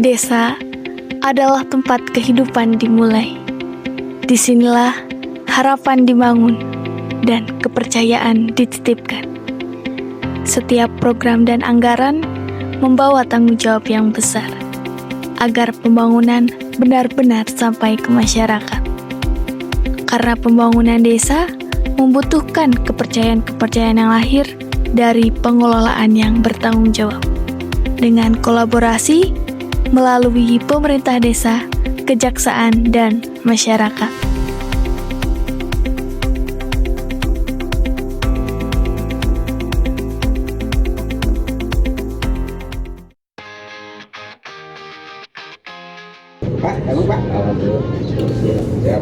Desa adalah tempat kehidupan dimulai. Disinilah harapan dibangun dan kepercayaan dititipkan. Setiap program dan anggaran membawa tanggung jawab yang besar agar pembangunan benar-benar sampai ke masyarakat. Karena pembangunan desa membutuhkan kepercayaan-kepercayaan yang lahir dari pengelolaan yang bertanggung jawab. Dengan kolaborasi melalui pemerintah desa, kejaksaan, dan masyarakat. Pak, kamu Pak? Alhamdulillah. Siap.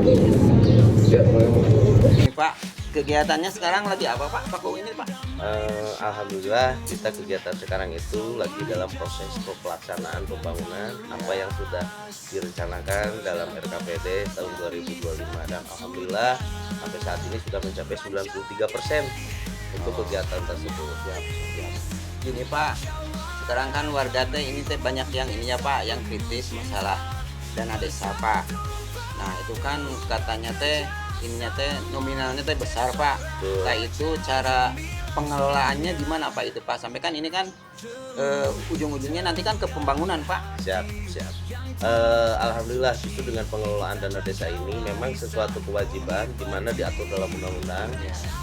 Ini Pak, kegiatannya sekarang lagi apa Pak? Paku ini Pak? Alhamdulillah kita kegiatan sekarang itu lagi dalam proses pelaksanaan pembangunan apa yang sudah direncanakan dalam RKPD tahun 2025 dan Alhamdulillah sampai saat ini sudah mencapai 93% untuk kegiatan tersebut. Gini Pak, sekarang kan warga teh ini teh banyak yang ini ya Pak, yang kritis masalah dana desa Pak. Nah itu kan katanya teh ininya teh nominalnya teh besar Pak. Nah itu cara pengelolaannya gimana Pak itu Pak? Sampai kan ini kan ujung-ujungnya nanti kan ke pembangunan Pak. Siap. Alhamdulillah justru dengan pengelolaan dana desa ini memang sesuatu kewajiban di mana diatur dalam undang-undang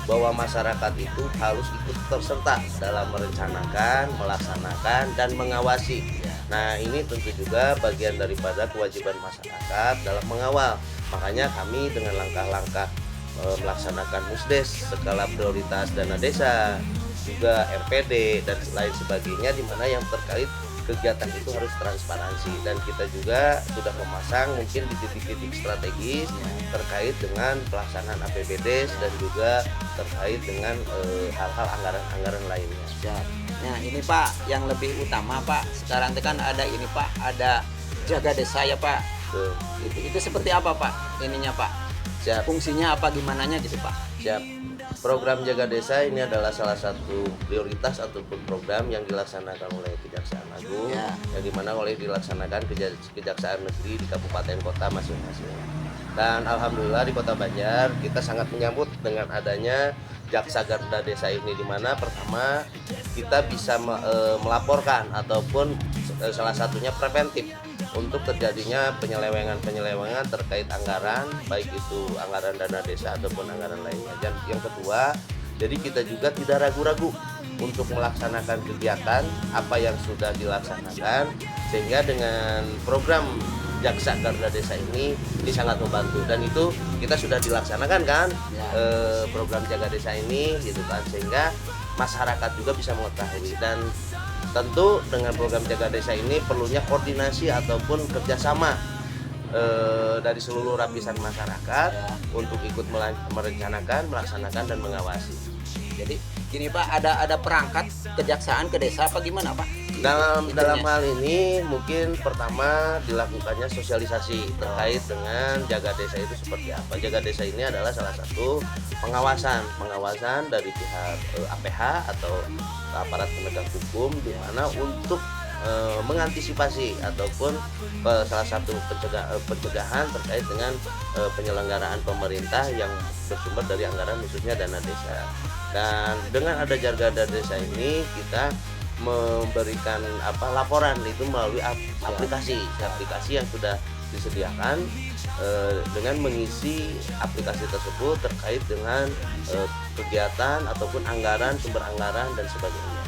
bahwa masyarakat itu harus ikut terserta dalam merencanakan, melaksanakan, dan mengawasi. Nah ini tentu juga bagian daripada kewajiban masyarakat dalam mengawal. Makanya kami dengan langkah-langkah melaksanakan musdes skala prioritas dana desa, juga RPD dan lain sebagainya, di mana yang terkait kegiatan itu harus transparansi, dan kita juga sudah memasang mungkin di titik-titik strategis terkait dengan pelaksanaan APBD dan juga terkait dengan hal-hal anggaran lainnya. Nah ini Pak yang lebih utama Pak, sekarang itu kan ada ini Pak, ada jaga desa ya Pak. Itu seperti apa Pak ininya Pak? Siap. Fungsinya apa gimananya gitu Pak? Siap. Program Jaga Desa ini adalah salah satu prioritas ataupun program yang dilaksanakan oleh Kejaksaan Agung, yang dimana oleh dilaksanakan Kejaksaan Negeri di kabupaten kota masing-masing. Dan alhamdulillah di Kota Banjar kita sangat menyambut dengan adanya Jaksa Garda Desa ini, dimana pertama kita bisa melaporkan ataupun salah satunya preventif untuk terjadinya penyelewengan terkait anggaran, baik itu anggaran dana desa ataupun anggaran lainnya. Dan yang kedua, jadi kita juga tidak ragu-ragu untuk melaksanakan kegiatan apa yang sudah dilaksanakan, sehingga dengan program Jaksa Garda Desa ini sangat membantu, dan itu kita sudah dilaksanakan kan program Jaga Desa ini gitu kan, sehingga masyarakat juga bisa mengetahui. Dan tentu dengan program Jaga Desa ini perlunya koordinasi ataupun kerjasama dari seluruh lapisan masyarakat untuk ikut merencanakan, melaksanakan, dan mengawasi. Jadi gini Pak, ada perangkat kejaksaan ke desa apa gimana Pak? Dalam hal ini mungkin pertama dilakukannya sosialisasi terkait dengan Jaga Desa itu seperti apa. Jaga Desa ini adalah salah satu pengawasan dari pihak APH atau aparat penegak hukum, di mana untuk mengantisipasi ataupun salah satu pencegahan terkait dengan penyelenggaraan pemerintah yang bersumber dari anggaran khususnya dana desa. Dan dengan ada Jaga Desa ini kita memberikan laporan itu melalui aplikasi yang sudah disediakan, dengan mengisi aplikasi tersebut terkait dengan kegiatan ataupun anggaran, sumber anggaran, dan sebagainya.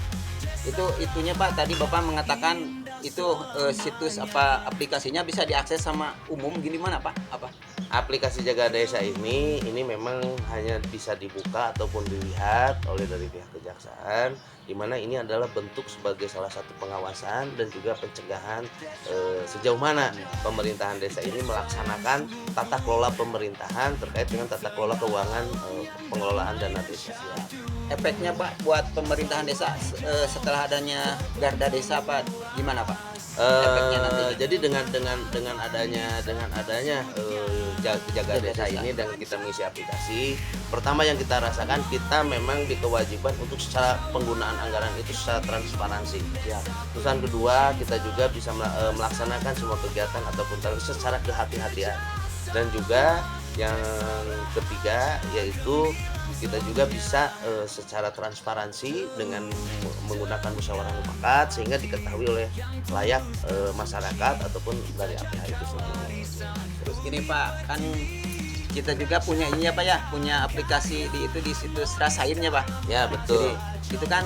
Itunya Pak, tadi Bapak mengatakan itu situs aplikasinya bisa diakses sama umum gini mana Pak? Apa? Aplikasi Jaga Desa ini memang hanya bisa dibuka ataupun dilihat oleh dari pihak kejaksaan, di mana ini adalah bentuk sebagai salah satu pengawasan dan juga pencegahan sejauh mana pemerintahan desa ini melaksanakan tata kelola pemerintahan terkait dengan tata kelola keuangan pengelolaan dana desa. Efeknya Pak buat pemerintahan desa setelah adanya Garda Desa Pak gimana Pak? efeknya nanti? Jadi dengan adanya jaga desa ini dan kita mengisi aplikasi, pertama yang kita rasakan, kita memang dikewajiban untuk secara penggunaan anggaran itu secara transparansi. Ya. Terus yang kedua, kita juga bisa melaksanakan semua kegiatan ataupun secara kehati-hatian. Dan juga yang ketiga yaitu kita juga bisa secara transparansi dengan menggunakan musyawarah mufakat sehingga diketahui oleh layak masyarakat ataupun dari APH itu sendiri. Terus gini Pak, kan kita juga punya ini ya Pak ya, punya aplikasi di situs Rasainnya Pak. Ya betul. Jadi itu kan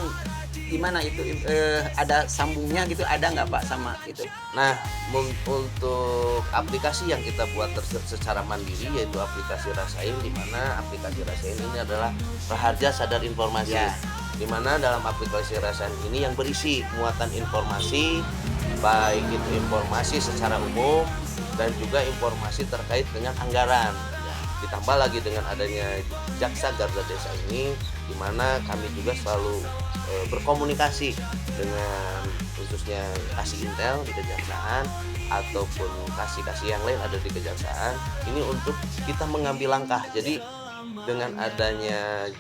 gimana itu ada sambungnya gitu, ada nggak Pak sama itu? Nah, untuk aplikasi yang kita buat secara mandiri yaitu aplikasi Rasain, di mana aplikasi Rasain ini adalah Raharja Sadar Informasi. Ya. Di mana dalam aplikasi Rasain ini yang berisi muatan informasi, baik itu informasi secara umum dan juga informasi terkait dengan anggaran. Ditambah lagi dengan adanya Jaksa Garda Desa ini, di mana kami juga selalu berkomunikasi dengan khususnya kasih intel di kejaksaan ataupun kasih yang lain ada di kejaksaan ini untuk kita mengambil langkah. Jadi dengan adanya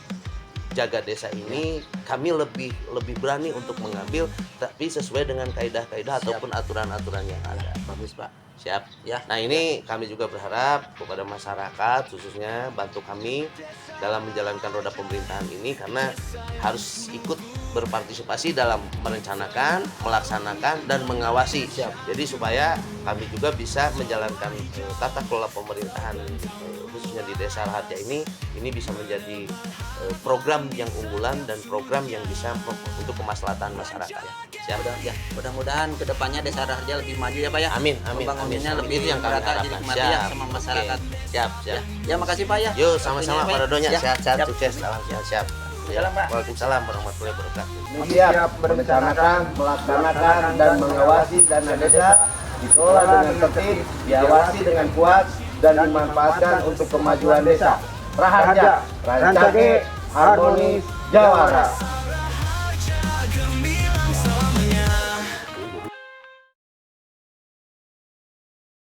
Jaga Desa ini kami lebih berani untuk mengambil, tapi sesuai dengan kaidah-kaidah ataupun aturan-aturan yang ada. Bagus Pak. Siap Ya. Nah ini kami juga berharap kepada masyarakat khususnya bantu kami dalam menjalankan roda pemerintahan ini, karena harus ikut berpartisipasi dalam merencanakan, melaksanakan dan mengawasi. Siap. Jadi supaya kami juga bisa menjalankan tata kelola pemerintahan khususnya di Desa Raharja ini bisa menjadi program yang unggulan dan program yang bisa untuk kemaslahatan masyarakat. Siap. Mudah-mudahan kedepannya Desa Raharja lebih maju ya Pak ya. Amin. Pembangunannya Amin. lebih Itu yang kami merata, jadi harapkan. kematian sama masyarakat. Oke. Siap. Ya makasih Pak ya. Yuk sama-sama Waktunya, Pak Dodonya, Ya. sehat-sehat, Siap. sukses, salam siap. Waalaikumsalam, Pak. Waalaikumsalam warahmatullahi wabarakatuh. Siap merencanakan, melaksanakan dan mengawasi dana desa dikelola dengan tertib, diawasi dengan kuat dan dimanfaatkan untuk kemajuan desa. Raharja, Rancage, Harmonis, Jawara.